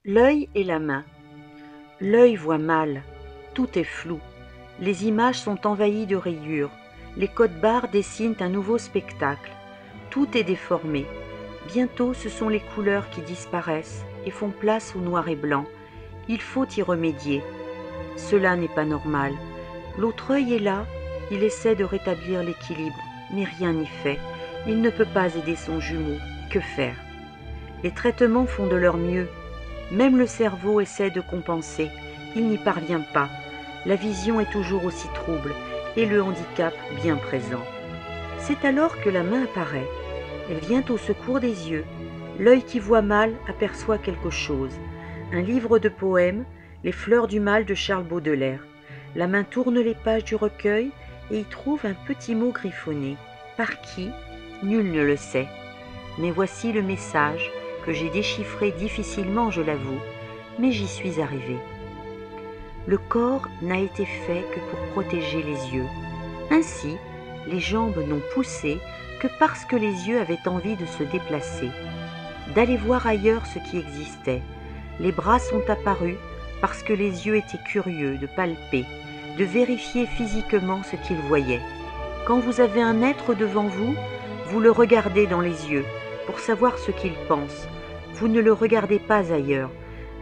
L'œil et la main. L'œil voit mal, tout est flou, les images sont envahies de rayures, les codes-barres dessinent un nouveau spectacle, tout est déformé. Bientôt ce sont les couleurs qui disparaissent et font place au noir et blanc. Il faut y remédier. Cela n'est pas normal. L'autre œil est là, il essaie de rétablir l'équilibre, mais rien n'y fait. Il ne peut pas aider son jumeau. Que faire? Les traitements font de leur mieux. Même le cerveau essaie de compenser. Il n'y parvient pas. La vision est toujours aussi trouble et le handicap bien présent. C'est alors que la main apparaît. Elle vient au secours des yeux. L'œil qui voit mal aperçoit quelque chose. Un livre de poèmes, Les fleurs du mal de Charles Baudelaire. La main tourne les pages du recueil et y trouve un petit mot griffonné. Par qui? Nul ne le sait. Mais voici le message que j'ai déchiffré difficilement, je l'avoue, mais j'y suis arrivée. Le corps n'a été fait que pour protéger les yeux. Ainsi, les jambes n'ont poussé que parce que les yeux avaient envie de se déplacer, d'aller voir ailleurs ce qui existait. Les bras sont apparus parce que les yeux étaient curieux de palper, de vérifier physiquement ce qu'ils voyaient. Quand vous avez un être devant vous, vous le regardez dans les yeux pour savoir ce qu'il pense. Vous ne le regardez pas ailleurs.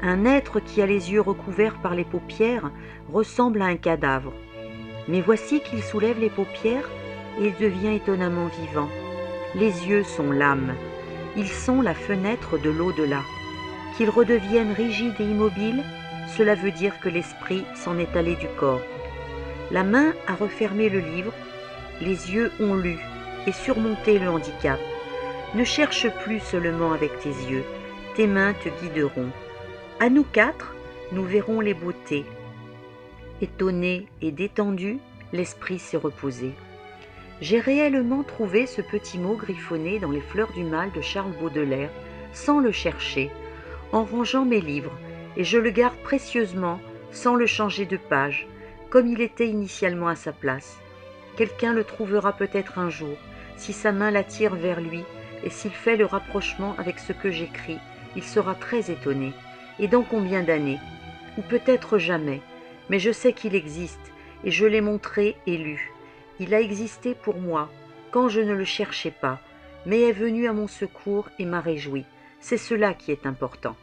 Un être qui a les yeux recouverts par les paupières ressemble à un cadavre. Mais voici qu'il soulève les paupières et il devient étonnamment vivant. Les yeux sont l'âme. Ils sont la fenêtre de l'au-delà. Qu'ils redeviennent rigides et immobiles, cela veut dire que l'esprit s'en est allé du corps. La main a refermé le livre, les yeux ont lu et surmonté le handicap. Ne cherche plus seulement avec tes yeux, tes mains te guideront. À nous quatre, nous verrons les beautés. Étonné et détendu, l'esprit s'est reposé. J'ai réellement trouvé ce petit mot griffonné dans Les fleurs du mal de Charles Baudelaire, sans le chercher, en rangeant mes livres, et je le garde précieusement, sans le changer de page, comme il était initialement à sa place. Quelqu'un le trouvera peut-être un jour, si sa main l'attire vers lui, et s'il fait le rapprochement avec ce que j'écris, il sera très étonné. Et dans combien d'années? Ou peut-être jamais, mais je sais qu'il existe, et je l'ai montré et lu. Il a existé pour moi, quand je ne le cherchais pas, mais est venu à mon secours et m'a réjoui. C'est cela qui est important.